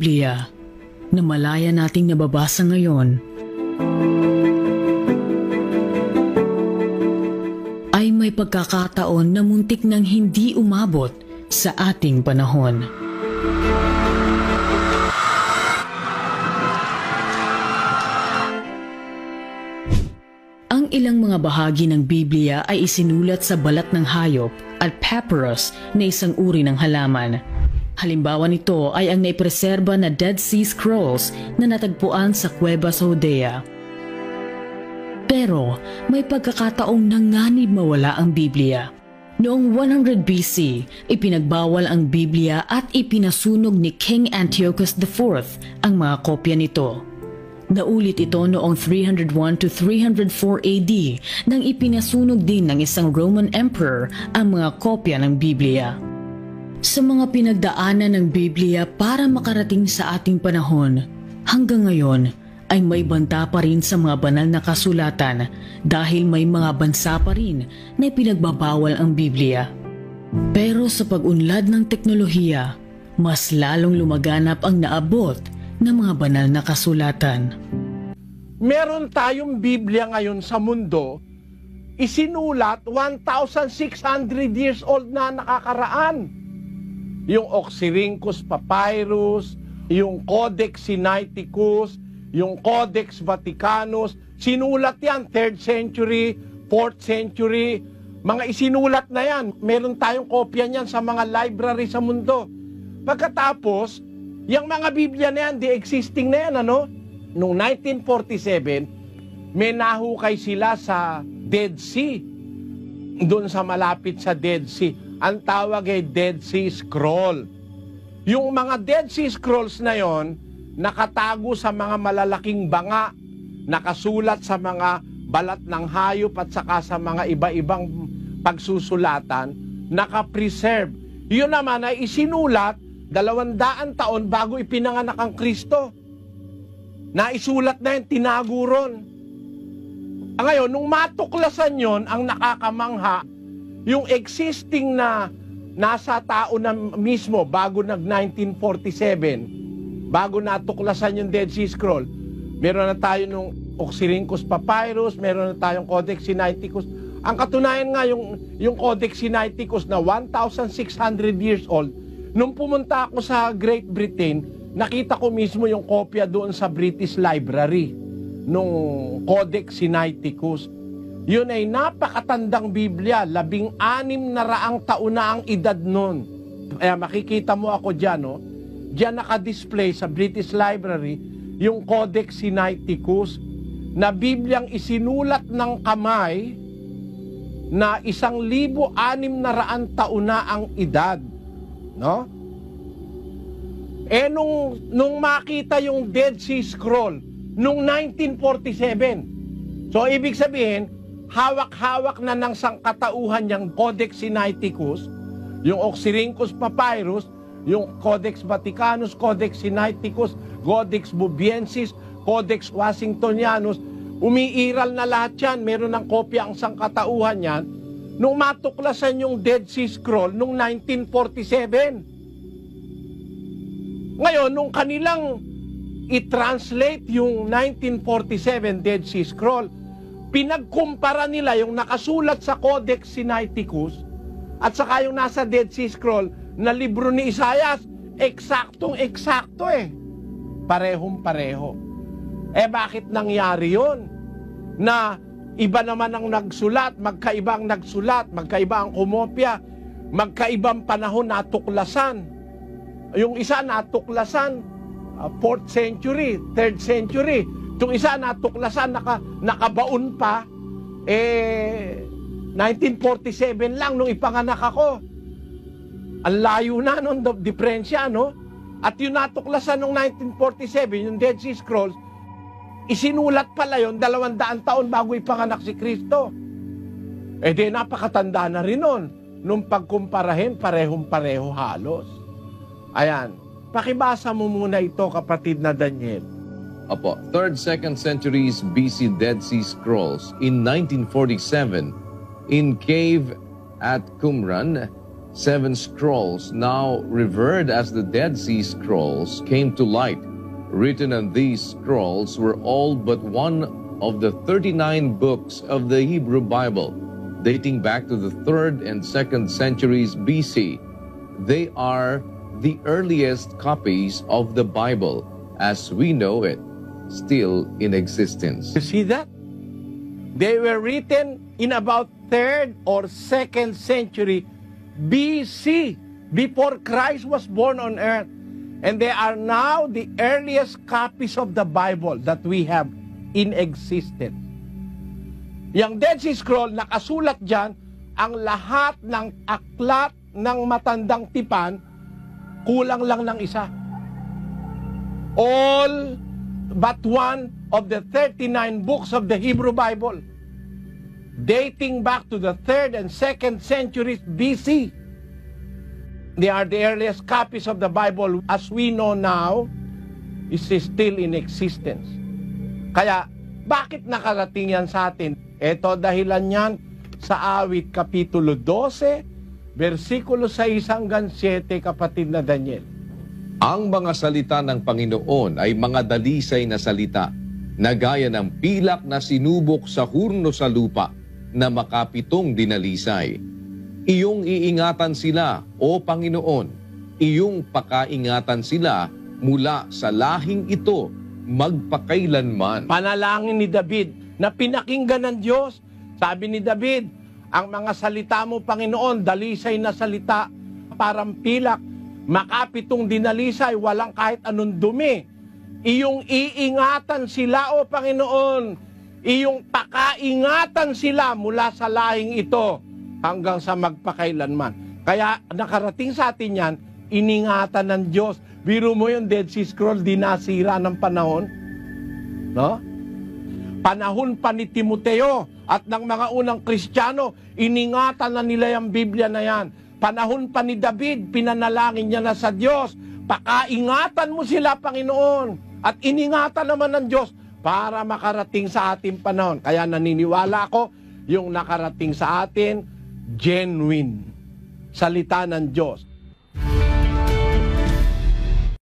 Biblia na malaya nating nababasa ngayon ay may pagkakataon na muntik nang hindi umabot sa ating panahon. Ang ilang mga bahagi ng Biblia ay isinulat sa balat ng hayop at papyrus na isang uri ng halaman. Halimbawa nito ay ang naipreserba na Dead Sea Scrolls na natagpuan sa kuweba sa Judea. Pero may pagkakataong nanganib mawala ang Biblia. Noong 100 BC, ipinagbawal ang Biblia at ipinasunog ni King Antiochus IV ang mga kopya nito. Naulit ito noong 301 to 304 AD nang ipinasunog din ng isang Roman Emperor ang mga kopya ng Biblia. Sa mga pinagdaanan ng Biblia para makarating sa ating panahon, hanggang ngayon ay may banta pa rin sa mga banal na kasulatan dahil may mga bansa pa rin na pinagbabawal ang Biblia. Pero sa pag-unlad ng teknolohiya, mas lalong lumaganap ang naabot ng mga banal na kasulatan. Meron tayong Biblia ngayon sa mundo, isinulat 1,600 years old na nakakaraan. Yung Oxyrhynchus Papyrus, yung Codex Sinaiticus, yung Codex Vaticanus, sinulat yan 3rd century, 4th century, mga isinulat na yan. Meron tayong kopya niyan sa mga library sa mundo. Pagkatapos, yung mga Biblia na yan, the existing na yan, ano? Noong 1947, may nahukay sila sa Dead Sea. Doon sa malapit sa Dead Sea. Ang tawag ay Dead Sea Scroll. Yung mga Dead Sea Scrolls na yon, nakatago sa mga malalaking banga, nakasulat sa mga balat ng hayop at saka sa mga iba-ibang pagsusulatan, nakapreserve. Yun naman ay isinulat 200 taon bago ipinanganak ang Kristo. Naisulat na yun, tinago ron. Ngayon, nung matuklasan yon, ang nakakamangha, yung existing na nasa tao na mismo bago nag-1947, bago natuklasan yung Dead Sea Scroll, meron na tayo nung Oxyrhynchus Papyrus, meron na tayong Codex Sinaiticus. Ang katunayan nga, yung Codex Sinaiticus na 1,600 years old, nung pumunta ako sa Great Britain, nakita ko mismo yung kopya doon sa British Library, nung Codex Sinaiticus. Yun ay napakatandang Biblia, 1600 taon na ang edad nun. Kaya makikita mo ako dyan, no? Dyan nakadisplay sa British Library yung Codex Sinaiticus na Bibliang isinulat ng kamay na 1,600 taon na ang edad. No? Nung makita yung Dead Sea Scroll, nung 1947, so ibig sabihin, hawak-hawak na ng sangkatauhan yung Codex Sinaiticus, yung Oxyrhynchus Papyrus, yung Codex Vaticanus, Codex Sinaiticus, Codex Bubiensis, Codex Washingtonianus, umiiral na lahat yan, meron ng kopya ang sangkatauhan yan, nung matuklasan yung Dead Sea Scroll, nung 1947. Ngayon, nung kanilang i-translate yung 1947 Dead Sea Scroll, pinagkumpara nila yung nakasulat sa Codex Sinaiticus at saka yung nasa Dead Sea Scroll na libro ni Isaias, eksaktong-eksakto eh. Parehong-pareho. Bakit nangyari yun? Na iba naman ang nagsulat, magkaiba ang nagsulat, magkaiba ang kumopya, magkaibang panahon natuklasan. Yung isa natuklasan, 4th century, 3rd century. Itong isa natuklasan, nakabaon pa, 1947 lang nung ipanganak ako. Ang layo na nung diferensya, no? At yung natuklasan nung 1947, yung Dead Sea Scrolls, isinulat pala yun 200 taon bago ipanganak si Kristo. Di napakatanda na rin nun. Nung pagkumparahin, parehong-pareho halos. Ayan. Pakibasa mo muna ito, kapatid na Daniel. Opo, 3rd, 2nd centuries BC Dead Sea Scrolls in 1947 in cave at Qumran, 7 scrolls, now revered as the Dead Sea Scrolls, came to light. Written on these scrolls were all but one of the 39 books of the Hebrew Bible, dating back to the 3rd and 2nd centuries BC. They are the earliest copies of the Bible as we know it, still in existence. You see that? They were written in about 3rd or 2nd century BC, before Christ was born on earth. And they are now the earliest copies of the Bible that we have in existence. Yang Dead Sea Scroll, nakasulat dyan, ang lahat ng aklat ng matandang tipan, kulang lang ng isa. All but one of the 39 books of the Hebrew Bible, dating back to the 3rd and 2nd centuries BC. They are the earliest copies of the Bible as we know now is still in existence. Kaya, bakit nakarating yan sa atin? Ito dahilan yan sa Awit Kapitulo 12, versikulo 6 hanggang 7, kapatid na Daniel. Ang mga salita ng Panginoon ay mga dalisay na salita, na gaya ng pilak na sinubok sa hurno sa lupa, na makapitong dinalisay. Iyong iingatan sila, O Panginoon, iyong pakaingatan sila mula sa lahing ito magpakailanman. Panalangin ni David na pinakinggan ng Diyos. Sabi ni David, ang mga salita mo, Panginoon, dalisay na salita, parang pilak, makapitong dinalisay, walang kahit anong dumi. Iyong iingatan sila, O Panginoon, iyong pakaingatan sila mula sa lahing ito hanggang sa magpakailanman. Kaya nakarating sa atin yan, iningatan ng Diyos. Biro mo yung Dead Sea Scroll, dinasira ng panahon. No? Panahon pa ni Timoteo at ng mga unang Kristiyano, iningatan na nila yung Biblia na yan. Panahon pa ni David, pinanalangin niya na sa Diyos, pakaingatan mo sila, Panginoon. At iningatan naman ng Diyos para makarating sa ating panahon. Kaya naniniwala ako, yung nakarating sa atin, genuine salita ng Diyos.